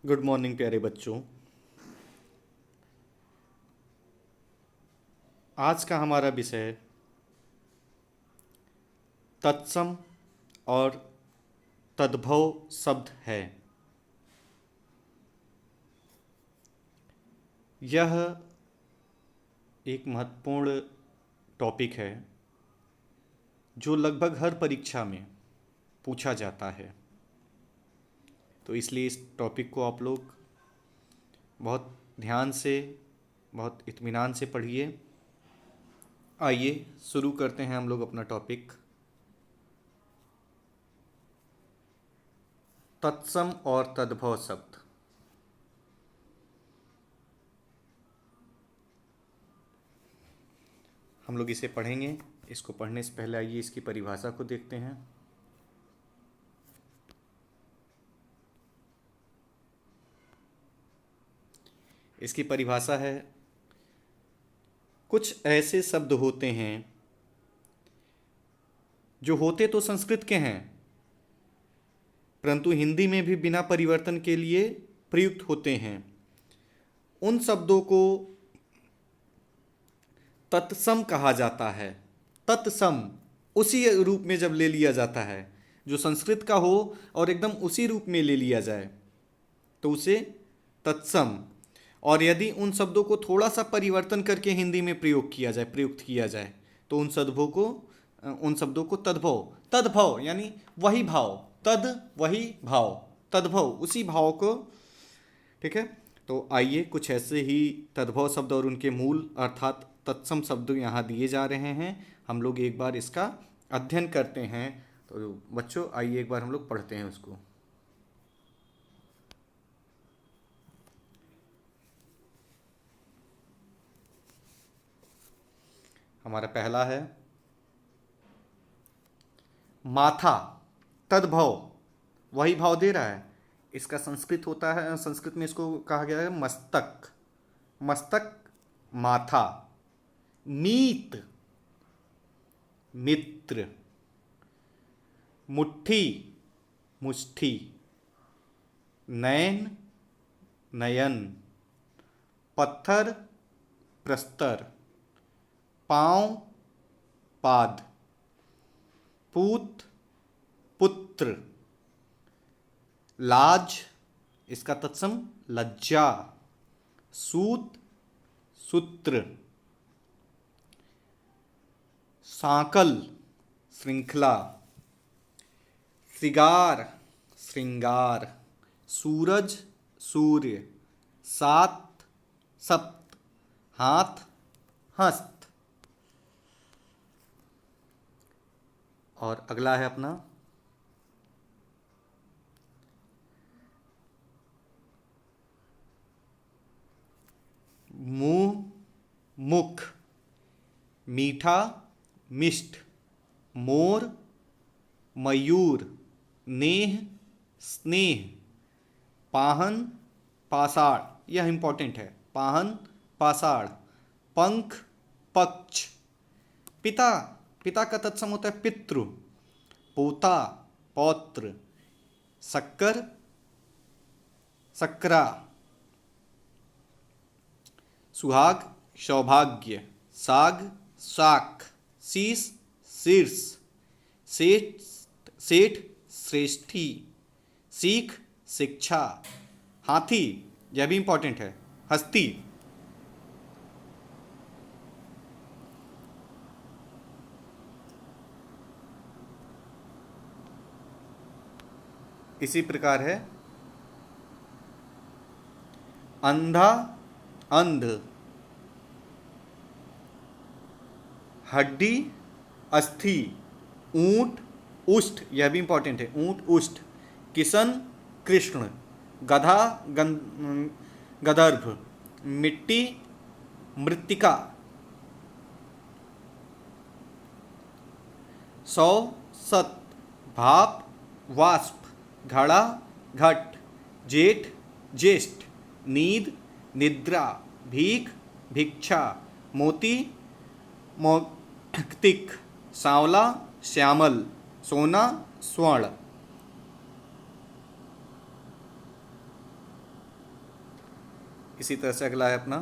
Good morning प्यारे बच्चों। आज का हमारा विषय तत्सम और तद्भव शब्द है। यह एक महत्वपूर्ण टॉपिक है जो लगभग हर परीक्षा में पूछा जाता है। तो इसलिए इस टॉपिक को आप लोग बहुत ध्यान से, बहुत इत्मीनान से पढ़िए। आइए शुरू करते हैं हम लोग अपना टॉपिक। तत्सम और तद्भव शब्द। हम लोग इसे पढ़ेंगे। इसको पढ़ने से पहले आइए इसकी परिभाषा को देखते हैं। इसकी परिभाषा है, कुछ ऐसे शब्द होते हैं जो होते तो संस्कृत के हैं परंतु हिंदी में भी बिना परिवर्तन के लिए प्रयुक्त होते हैं। उन शब्दों को तत्सम कहा जाता है। तत्सम उसी रूप में जब ले लिया जाता है जो संस्कृत का हो और एकदम उसी रूप में ले लिया जाए तो उसे तत्सम। और यदि उन शब्दों को थोड़ा सा परिवर्तन करके हिंदी में प्रयुक्त किया जाए तो उन शब्दों को तद्भव। तद्भव यानी वही भाव, तद वही भाव, तद्भव उसी भाव को। ठीक है, तो आइए कुछ ऐसे ही तद्भव शब्द और उनके मूल अर्थात तत्सम शब्द यहाँ दिए जा रहे हैं। हम लोग एक बार इसका अध्ययन करते हैं। तो बच्चों आइए एक बार हम लोग पढ़ते हैं उसको। हमारा पहला है माथा। तद्भव वही भाव दे रहा है। इसका संस्कृत होता है, संस्कृत में इसको कहा गया है मस्तक। मस्तक माथा। मीत मित्र। मुट्ठी मुष्ठी। नयन नयन। पत्थर प्रस्तर। पांव पाद। पूत पुत्र। लाज इसका तत्सम लज्जा। सूत सूत्र। सांकल श्रृंखला। श्रृगार श्रृंगार। सूरज सूर्य। सात सप्त। हाथ हस्त। और अगला है अपना मुंह मुख। मीठा मिष्ट। मोर मयूर। नेह स्नेह। पाहन पासाड़, यह इंपॉर्टेंट है, पाहन पासाड़। पंख पक्ष। पिता, पिता का तत्सम होता है पितृ। पोता पौत्र। शक्कर सक्रा। सुहाग सौभाग्य। साग शाख। शीश शीर्ष। सेठ सेठ श्रेष्ठी। सीख शिक्षा। हाथी, यह भी इंपॉर्टेंट है, हस्ती। इसी प्रकार है अंधा अंध। हड्डी अस्थि। ऊंट उष्ट, यह भी इंपॉर्टेंट है, ऊंट उष्ट। किशन कृष्ण। गधा गदर्भ। मिट्टी मृत्तिका। सौ सत। भाप वाष्प। घड़ा घट। जेठ ज्येष्ठ। नींद निद्रा। भीख भिक्षा। मोती मौक्तिक। सांवला श्यामल। सोना स्वर्ण। इसी तरह से अगला है अपना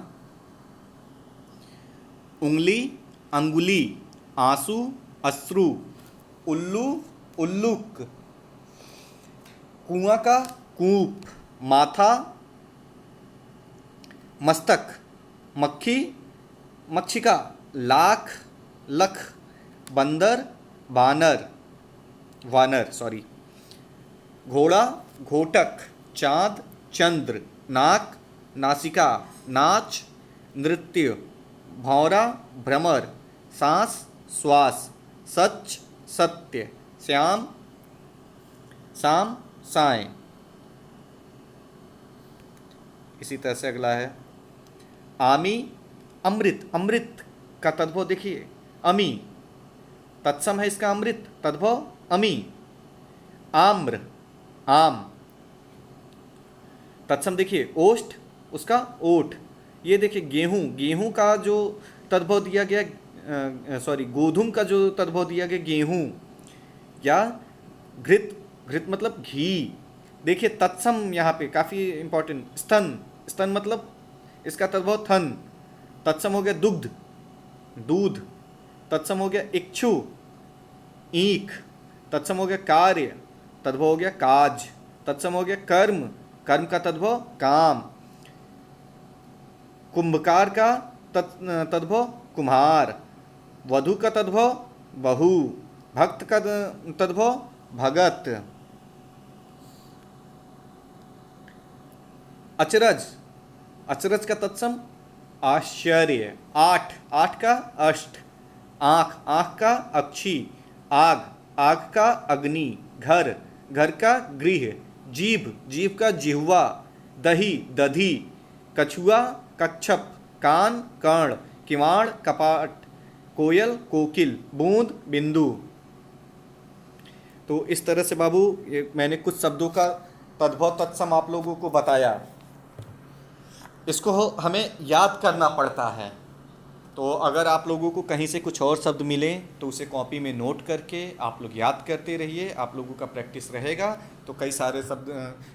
उंगली, अंगुली, आंसू, अश्रु, उल्लू, उल्लुक, कुआं का कूप, माथा, मस्तक, मक्खी, मक्षिका, लाख, लख, बंदर, बानर, वानर सॉरी, घोड़ा, घोटक, चांद, चंद्र, नाक, नासिका, नाच, नृत्य, भौरा, भ्रमर, सांस, श्वास, सच, सत्य, श्याम, शाम, साय। इसी तरह से अगला है आमी, अमृत, अमृत का तद्भव देखिए अमी, तत्सम है इसका अमृत, तद्भव अमी। आम्र, आम, तत्सम देखिए ओष्ठ, उसका ओठ। ये देखिए गेहूं, गेहूं का जो तद्भव दिया गया सॉरी गोधूम का जो तद्भव दिया गया गेहूं, या घृत, घृत मतलब घी। देखिए तत्सम यहाँ पे काफ़ी इंपॉर्टेंट, स्तन, स्तन मतलब इसका तद्भव थन, तत्सम हो गया दुग्ध, दूध, तत्सम हो गया इक्षु, ईख, तत्सम हो गया कार्य, तद्भव हो गया काज, तत्सम हो गया कर्म, कर्म का तद्भव काम, कुंभकार का तद्भव कुम्हार, वधु का तद्भव बहू, भक्त का तद्भव भगत। अचरज, अचरज का तत्सम आश्चर्य, आठ, आठ का अष्ट, आँख, आँख का अक्षी, आग, आग का अग्नि, घर, घर का गृह, जीभ, जीभ का जिह्वा, दही, दधी, कछुआ, कच्छप, कान, कर्ण, किवाड़, कपाट, कोयल, कोकिल, बूंद, बिंदु। तो इस तरह से बाबू ये मैंने कुछ शब्दों का तद्भव तत्सम आप लोगों को बताया। इसको हमें याद करना पड़ता है। तो अगर आप लोगों को कहीं से कुछ और शब्द मिले तो उसे कॉपी में नोट करके आप लोग याद करते रहिए, आप लोगों का प्रैक्टिस रहेगा तो कई सारे शब्द,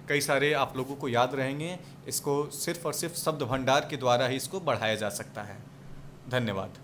कई सारे आप लोगों को याद रहेंगे। इसको सिर्फ और सिर्फ शब्द भंडार के द्वारा ही इसको बढ़ाया जा सकता है। धन्यवाद।